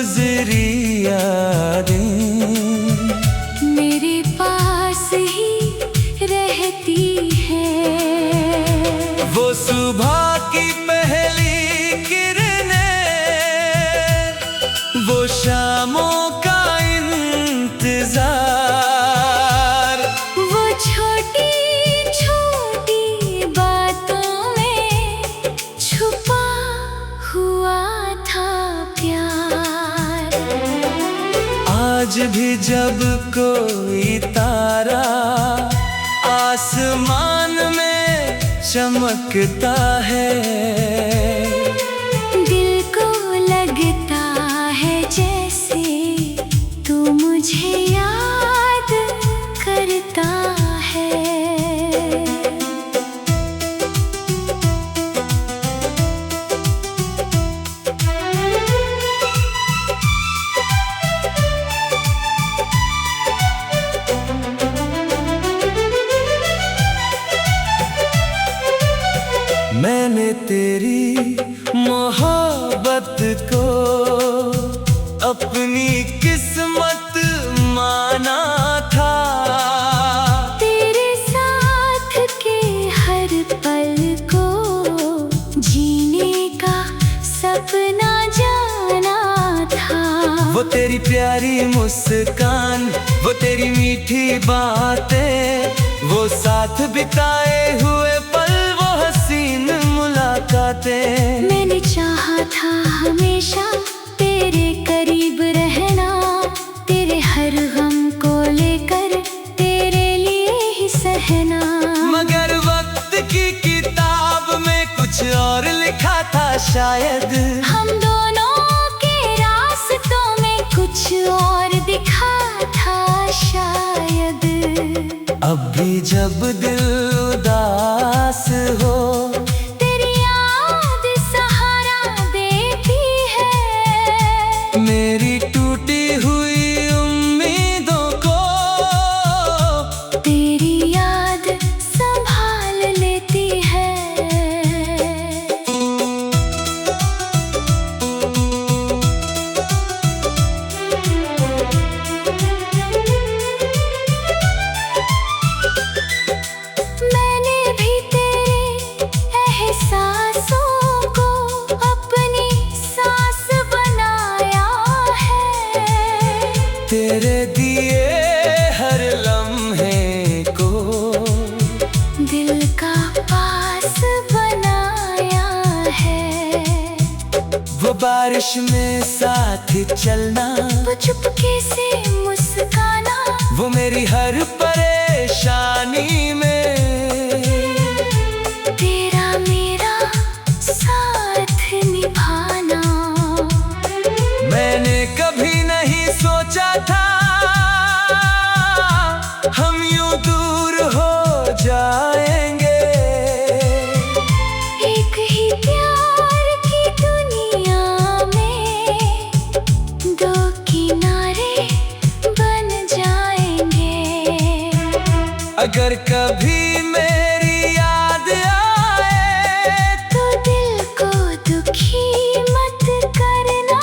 गुजरी यादें मेरे पास ही रहती है। वो सुबह की पहली किरणें, वो शामों का इंतजार, वो छोटी छोटी बातों में छुपा हुआ था प्यार। आज भी जब कोई तारा आसमान में चमकता है, दिल को लगता है जैसे तू मुझे याद करता है। मैंने तेरी मोहब्बत को अपनी किस्मत माना था। तेरे साथ के हर पल को जीने का सपना जाना था। वो तेरी प्यारी मुस्कान, वो तेरी मीठी बातें, वो साथ बिताए हुए पल, वो हसीन मुलाकातें। मैंने चाहा था हमेशा तेरे करीब रहना, तेरे हर गम को लेकर तेरे लिए ही सहना। मगर वक्त की किताब में कुछ और लिखा था शायद, हम दोनों के रास्तों में कुछ और दिखा था शायद। अब भी जब दिल उदास हो, तेरी याद सहारा देती है। मेरी टूटी हुई उम्मीदों को तेरी याद संभाल लेती है। मैंने भी तेरे एहसासों को अपनी सांस बनाया है। तेरे दिए हर लम्हे को दिल का पास बनाया है। वो बारिश में साथ चलना, वो चुपके से मुस्काना, वो मेरी हर परेशानी में तेरा मेरा साथ निभाना। मैंने कभी नहीं सोचा था हम यूं दूर हो जाएंगे। एक ही प्यार की दुनिया में दो किनारे बन जाएंगे। अगर कभी मेरी याद आए तो दिल को दुखी मत करना,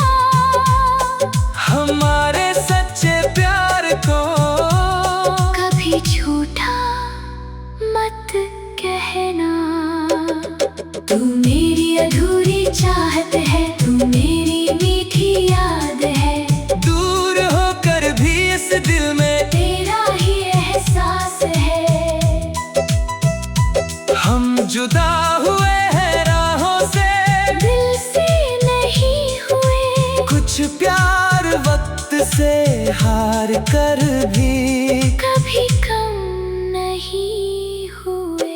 हमारे सच्चे प्यार को कभी झूठा मत कहना। तू मेरी अधूरी चाहत है, तू मेरी मीठी याद है। दूर होकर भी इस दिल में तेरा ही एहसास है। हम जुदा हुए हैं राहों से, दिल से नहीं हुए, कुछ प्यार वक्त से हार कर भी कभी कम नहीं हुए।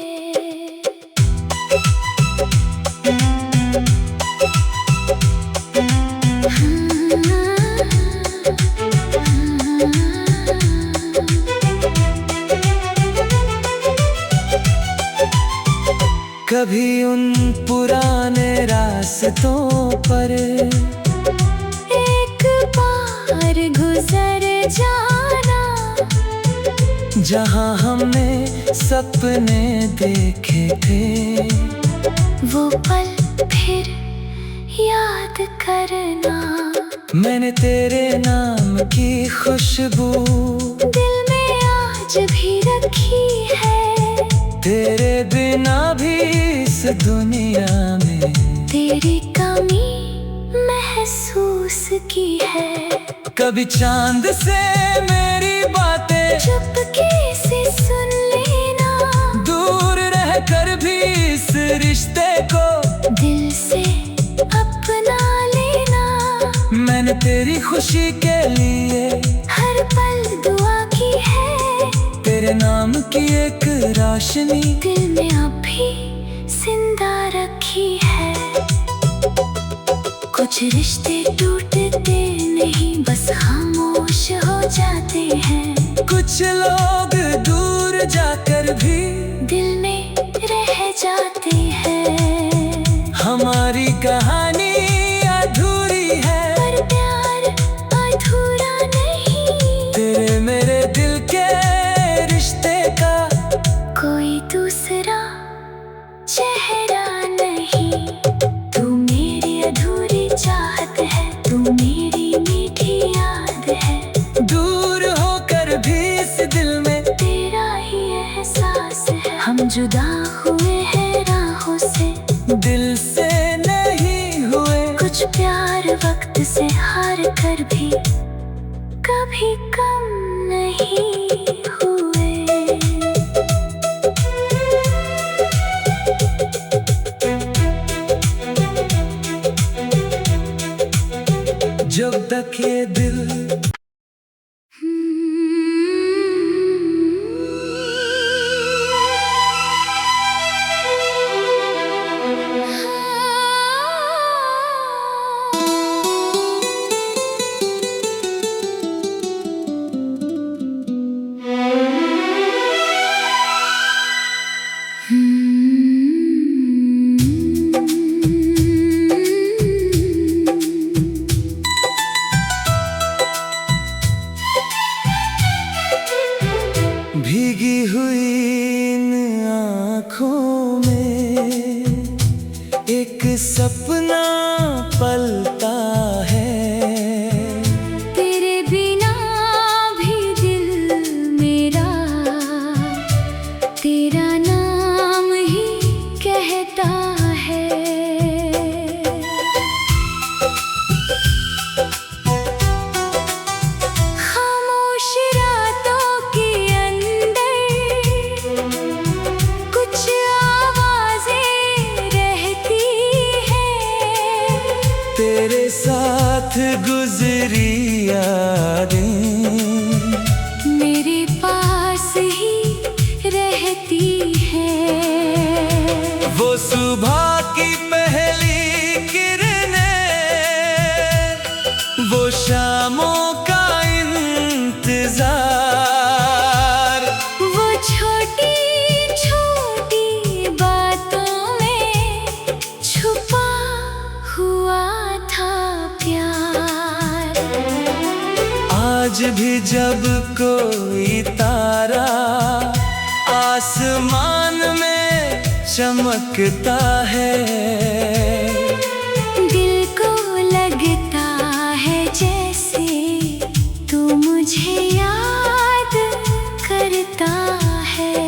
कभी उन पुराने रास्तों पर एक बार गुजर जाना, जहाँ हमने सपने देखे थे, वो पल फिर याद करना। मैंने तेरे नाम की खुशबू दिल में आज भी रखी है। तेरे बिना भी इस दुनिया में तेरी कमी महसूस की है। कभी चांद से मेरी बातें चुपके से सुन लेना, दूर रहकर भी इस रिश्ते को दिल से अपना लेना। मैंने तेरी खुशी के लिए हर पल दुआ की है। तेरे नाम की एक रोशनी दिल में अभी जिंदा रखी है। कुछ रिश्ते टूटते नहीं, बस खामोश हो जाते हैं। कुछ लोग दूर जाकर भी दिल में रह जाते हैं। हमारी कहानी अधूरी है, पर प्यार अधूरा नहीं। तेरे मेरे दिल के रिश्ते का कोई दूसरा चेहरा नहीं। तू मेरी अधूरी चाहत है, तू मेरी मीठी याद है। दूर होकर भी इस दिल में तेरा ही एहसास है। हम जुदा हुए हैं राहों से, दिल से नहीं हुए। कुछ प्यार वक्त से हार कर भी कभी कम नहीं हुए। जब तक ये दिल भीगी हुई इन आँखों में एक सपना पलता है। तेरे बिना भी दिल मेरा तेरा नाम ही कहता है। खामोश रातों के अंदर कुछ आवाजें रहती हैं। तेरे साथ गुजरी यादें मेरे पास ही रहती है। वो सुबह की पहली किरणें, वो शामों का इंतजार, वो छोटी छोटी बातों में छुपा हुआ था प्यार। आज भी जब कोई तारा आसमान में चमकता है, दिल को लगता है जैसे तू मुझे याद करता है।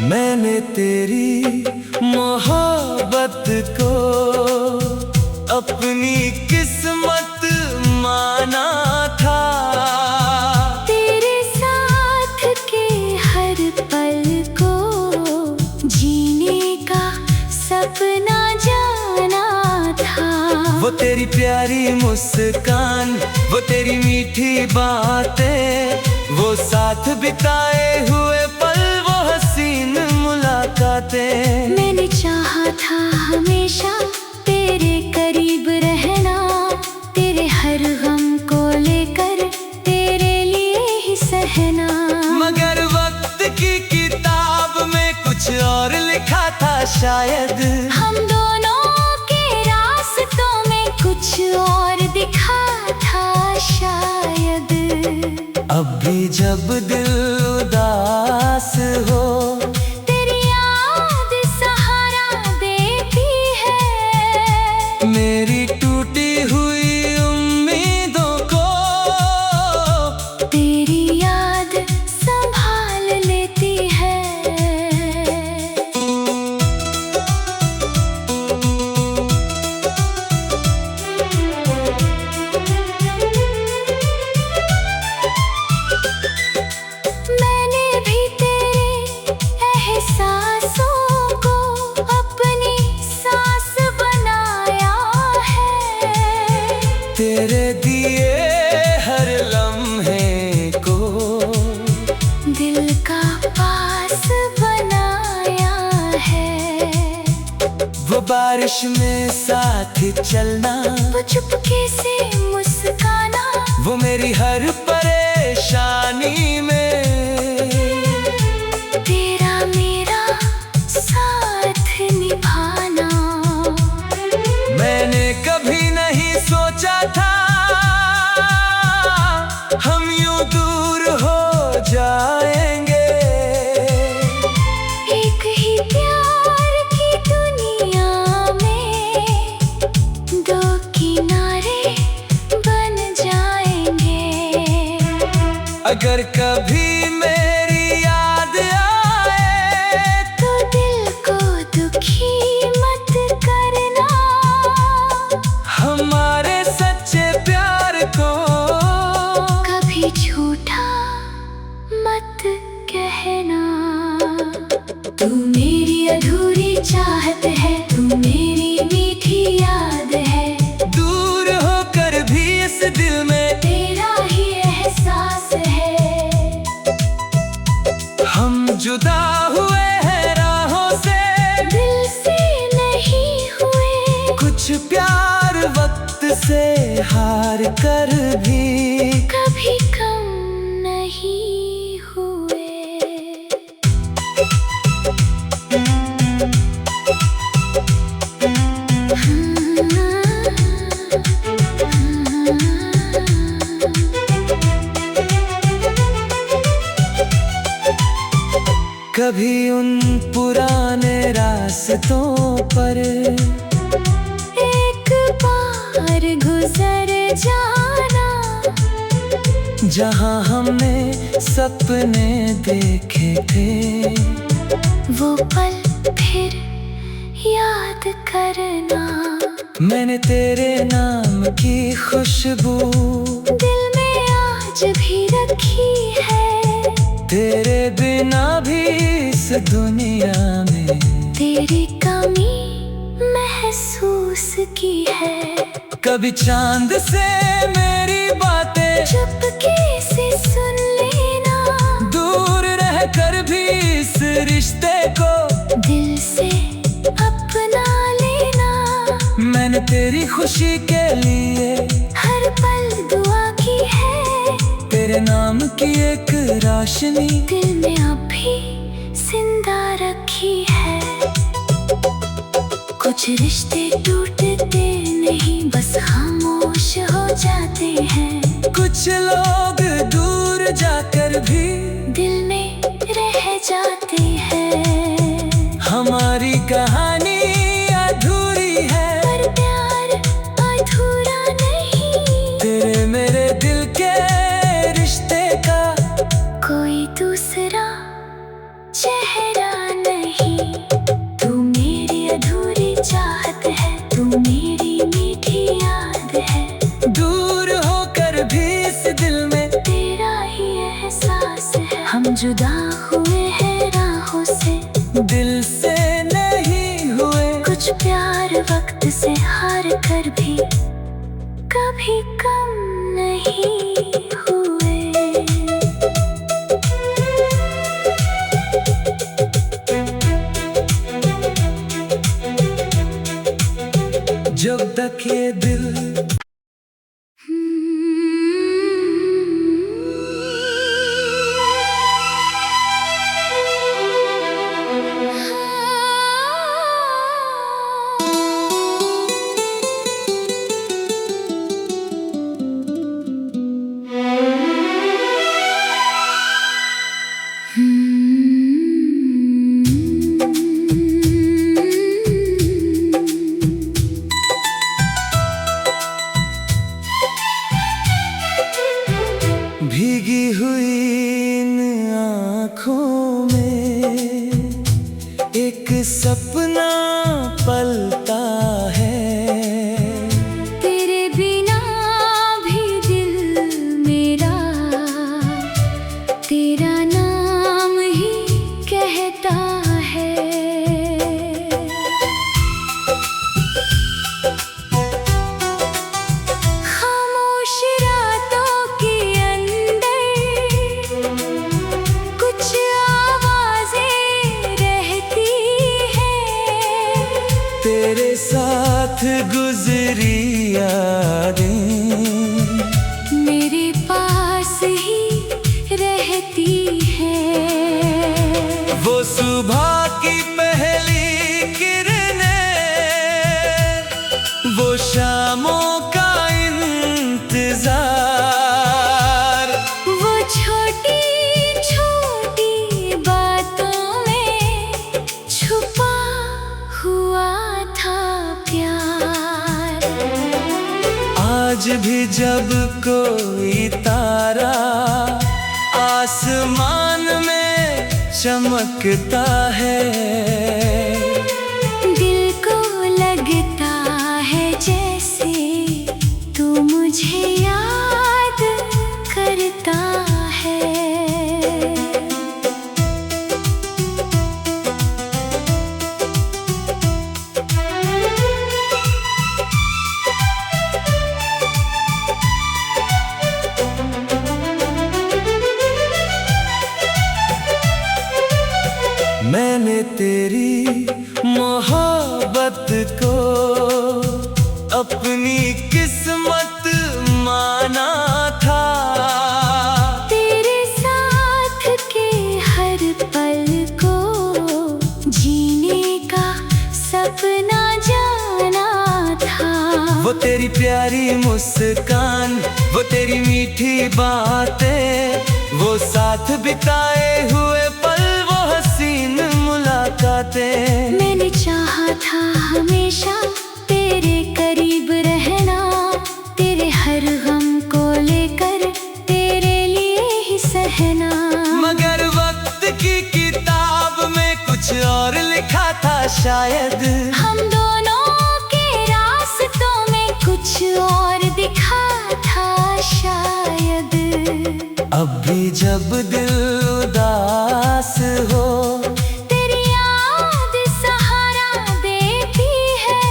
मैंने तेरी मोहब्बत को अपनी किस्मत माना था। तेरे साथ के हर पल को जीने का सपना जाना था। वो तेरी प्यारी मुस्कान, वो तेरी मीठी बातें, वो साथ बिताए हुए पल, वो हसीन मुलाकातें। मैंने चाहा था हमेशा तेरे करीब रहना, तेरे हर गम को लेकर तेरे लिए ही सहना। मगर वक्त की किताब में कुछ और लिखा था शायद। हम दोनों के रास्ते जब दिल उदास हो, तेरी याद सहारा देती है मेरी टूटी हुई उम्मीदों को तेरी याद संभाल लेती है। मैंने भी तेरे एहसासों को अपनी सांस बनाया है तेरे दिए हर लम्हे को दिल का पास बनाया है। वो बारिश में साथ चलना, वो चुपके से मुस्काना, वो मेरी हर परेशानी में तेरा मेरा साथ निभाना। मैंने कभी नहीं सोचा था हम यूं दूर हो जाएंगे। एक ही प्यार की दुनिया में दो किनारे बन जाएंगे। अगर कभी मेरी याद आए तो दिल को दुखी मत करना, हमारे सच्चे प्यार को कभी झूठा मत कहना। तू मेरी अधूरी चाहत है, तू मेरी मीठी याद है, दूर होकर भी इस दिल में तेरा ही एहसास है। हम जुदा हुए हैं राहों से, दिल से नहीं हुए, कुछ प्यार वक्त से हार कर भी कभी कम नहीं हुए। कभी उन पुराने रास्तों पर एक बार गुजर जाना, जहां हमने सपने देखे थे, वो पल फिर याद करना। मैंने तेरे नाम की खुशबू दिल में आज भी रखी है, तेरे बिना भी इस दुनिया में तेरी कमी महसूस की है। कभी चांद से मेरी बातें चुपके से सुन लेना, दूर रहकर भी इस रिश्ते को दिल से अपना लेना। मैंने तेरी खुशी के लिए हर पल दुआ की है, तेरे नाम की एक रोशनी दिल में अभी जिंदा रखी है। कुछ रिश्ते टूटते नहीं, बस खामोश हो जाते हैं। कुछ लोग दूर जाकर भी दिल में रह जाते हैं। हमारी कहानी अधूरी है, पर प्यार अधूरा नहीं, तेरे मेरे दिल के रिश्ते का कोई दूसरा चेहरा नहीं। तू मेरी अधूरी चाहत है, तू मेरी मीठी याद है, दूर होकर भी इस दिल में तेरा ही एहसास है। हम जुदा हुए हैं राहों से, दिल से नहीं हुए, कुछ प्यार वक्त से हार कर भी कभी कम नहीं हुए। जब तक ये दिल हुई इन आँखों में एक सपना पलता है। तेरे बिना भी दिल मेरा तेरा नाम ही कहता है। खामोश रातों के अंदर कुछ आवाजें रहती हैं। तेरे साथ गुजरी यादें मेरे पास ही रहती हैं। वो सुबह की पहली किरणें, वो शामों का इंतजार, वो छोटी छोटी बातों में छुपा हुआ था प्यार। आज भी जब कोई तारा आसमान में चमकता है, दिल को लगता है जैसे तू मुझे याद करता है। मैंने तेरी मोहब्बत को अपनी किस्मत माना था। तेरे साथ के हर पल को जीने का सपना जाना था। वो तेरी प्यारी मुस्कान, वो तेरी मीठी बातें, वो साथ बिताए हुए पल, वो हसीन मुलाकातें। मैंने चाहा था हमेशा तेरे करीब रहना, तेरे हर गम को लेकर तेरे लिए ही सहना। मगर वक्त की किताब में कुछ और लिखा था शायद। हम दोनों के रास्तों में कुछ और दिखा था शायद। अब भी जब दिल उदास हो, तेरी याद सहारा देती है।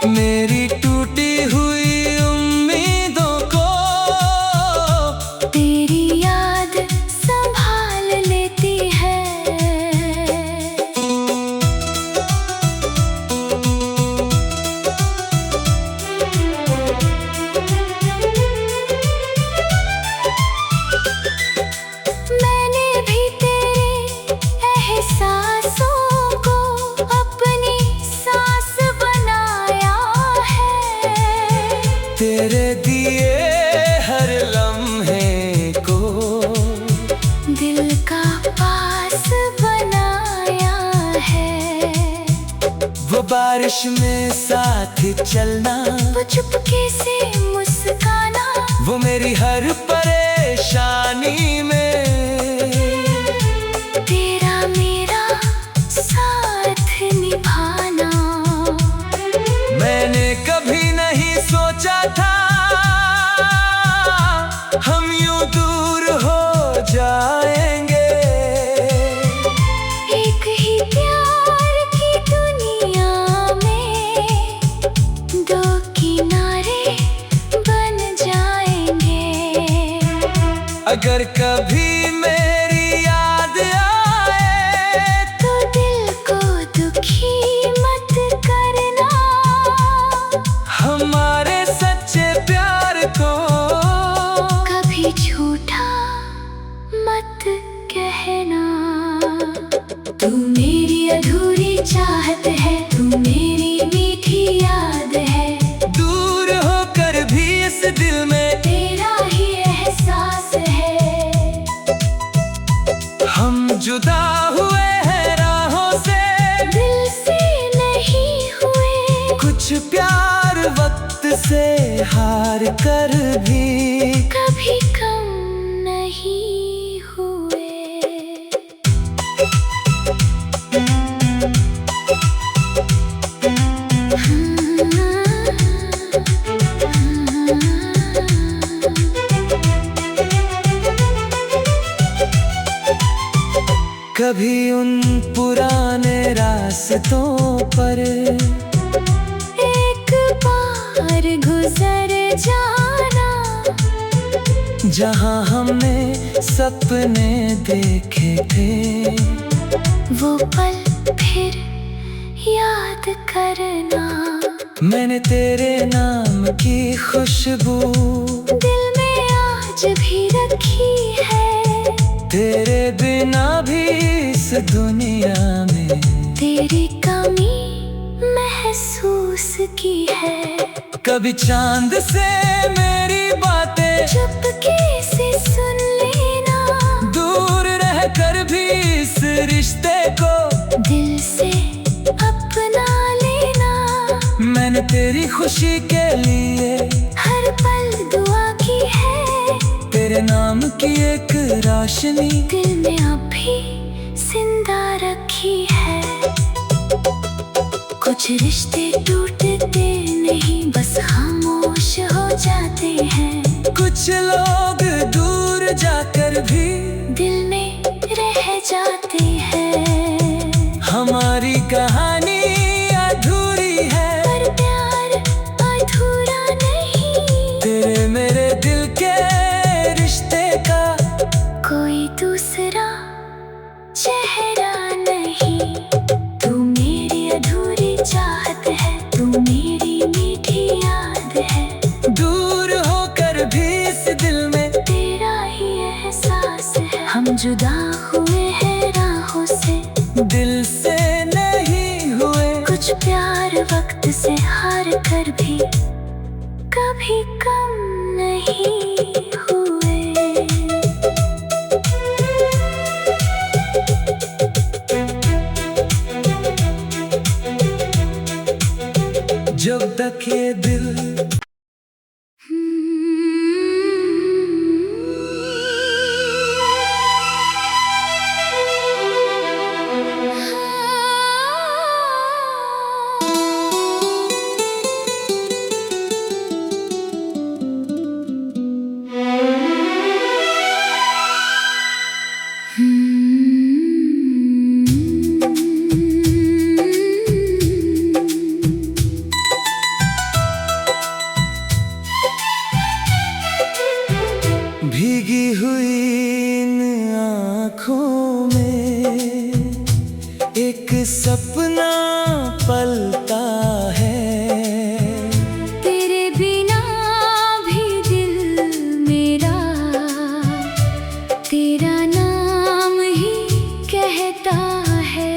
मेरी टूटी हुई उम्मीदों को तेरी याद संभाल लेती है। मैंने भी तेरे एहसासों को अपनी सांस बनाया है। तेरे दिए हर लम्हे को दिल का पास बनाया है। वो बारिश में साथ चलना, वो चुपके से मुस्काना, वो मेरी हर परेशानी में तेरा मेरा साथ निभाना। मैंने कभी नहीं सोचा था हम यूं दूर हो जाएंगे। एक ही प्यार की दुनिया में दो किनारे बन जाएंगे। अगर कभी मेरी याद आए तो दिल को दुखी मत करना। हमारे सच्चे प्यार को कभी झूठा मत कहना। तू मेरी अधूरी चाहत है, तू मेरी मीठी याद है। दूर होकर भी इस दिल में तेरा ही एहसास है। हम जुदा हुए हैं राहों से, दिल से नहीं हुए। कुछ प्यार वक्त से हार कर भी कभी कम नहीं कभी उन पुराने रास्तों पर एक बार गुजर जाना, जहाँ हमने सपने देखे थे। वो पल फिर याद करना। मैंने तेरे नाम की खुशबू दिल में आज भी रखी है। तेरे बिना भी इस दुनिया में तेरी कमी महसूस की है। कभी चांद से मेरी बातें चुपके से सुन लेना, दूर रहकर भी इस रिश्ते को दिल से अपना लेना। मैंने तेरी खुशी के लिए हर पल दुआ की है। तेरे नाम की एक रोशनी दिल में अभी जिंदा रखी है। कुछ रिश्ते टूटते नहीं, बस खामोश हो जाते हैं। कुछ लोग दूर जाकर भी दिल में रह जाते हैं। हमारी कहानी अधूरी है, पर प्यार अधूरा नहीं। तेरे मेरे दिल के रिश्ते का कोई दूसरा चेहरा नहीं। तू मेरी अधूरी चाहत है, तू मेरी मीठी याद है। दूर होकर भी इस दिल में तेरा ही एहसास है। हम जुदा हुए हैं राहों से, दिल से नहीं हुए। कुछ प्यार वक्त से हार कर भी कभी कम नहीं हुए। जब तक ये दिल भीगी हुई इन आँखों में एक सपना पलता है। तेरे बिना भी दिल मेरा तेरा नाम ही कहता है।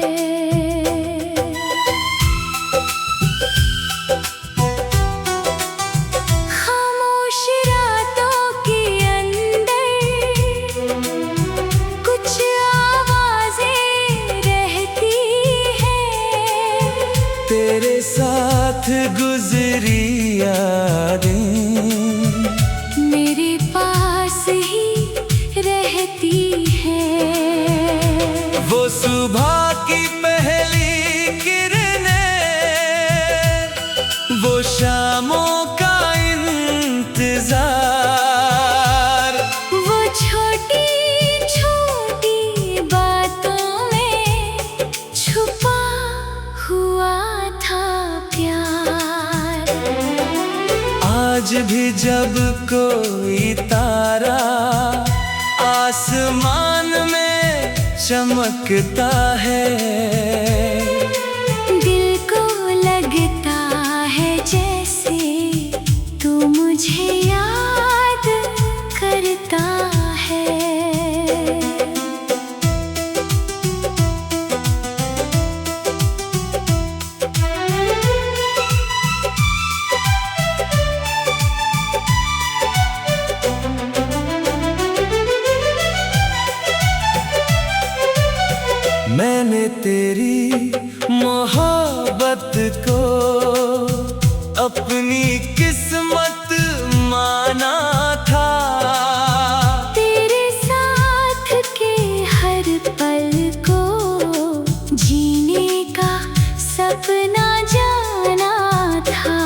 खामोश रातों के अंदर कुछ आवाजें रहती हैं। तेरे साथ गुजरी यादें मेरे पास ही रहती है। वो सुबह की पहली किरणें, वो शामों का इंतजार, वो छोटी छोटी बातों में छुपा हुआ था प्यार। आज भी जब कोई तारा आसमान में चमकता है, दिल को लगता है जैसे तू मुझे याद करता है। मैंने तेरी मोहब्बत को अपनी किस्मत माना था। तेरे साथ के हर पल को जीने का सपना जाना था।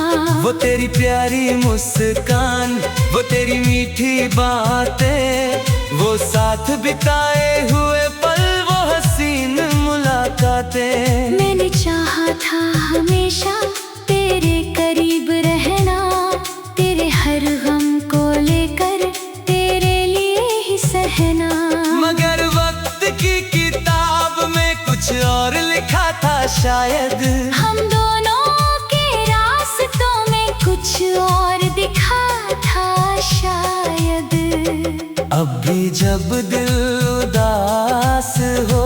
वो तेरी प्यारी मुस्कान, वो तेरी मीठी बातें, वो साथ बिताए हुए पल, वो हंसी शायद हम दोनों के रास्तों में कुछ और दिखा था शायद। अब भी जब दिल उदास हो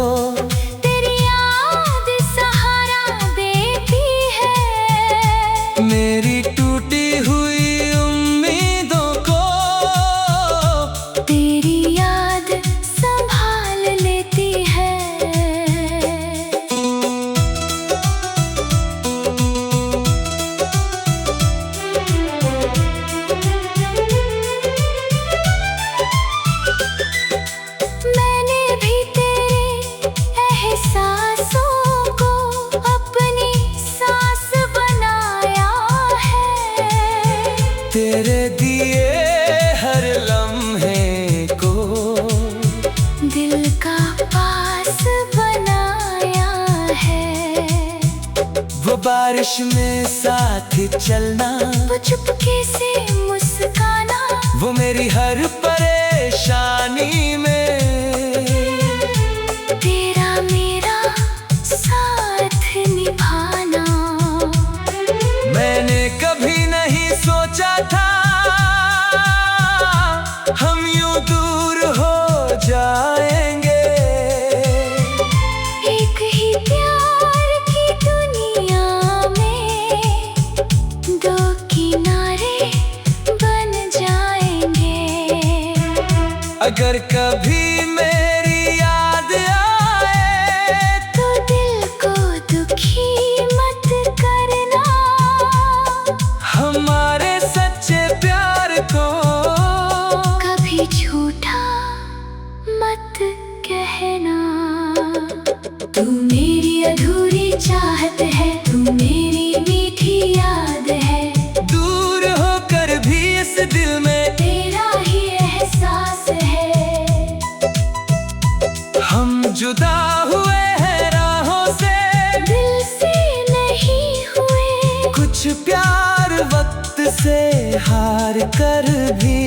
तेरी याद सहारा देती है मेरी टूटी हुई उम्मीदों को। तेरी याद संभाल लेती है। मैंने भी तेरे एहसासों को अपनी सांस बनाया है। तेरे दिए हर लम्हे को दिल का पास बनाया है। वो बारिश में साथ चलना, वो चुपके से मुस्काना, वो मेरी हर परेशानी में तेरा मेरा साथ निभाना। मैंने कभी नहीं सोचा था हम यूं दूर हो जाएंगे। एक ही प्यार की दुनिया में दो किनारे बन जाएंगे। अगर कभी मेरी याद आए तो दिल को दुखी मत करना। हमारे सच्चे प्यार को कभी झूठा मत कहना। तू मेरी अधूरी चाहत है, तू मेरी मीठी याद है। दूर होकर भी इस दिल में तेरा ही एहसास है। हम जुदा हुए हैं राहों से, दिल से नहीं हुए। कुछ प्यार वक्त से हार कर भी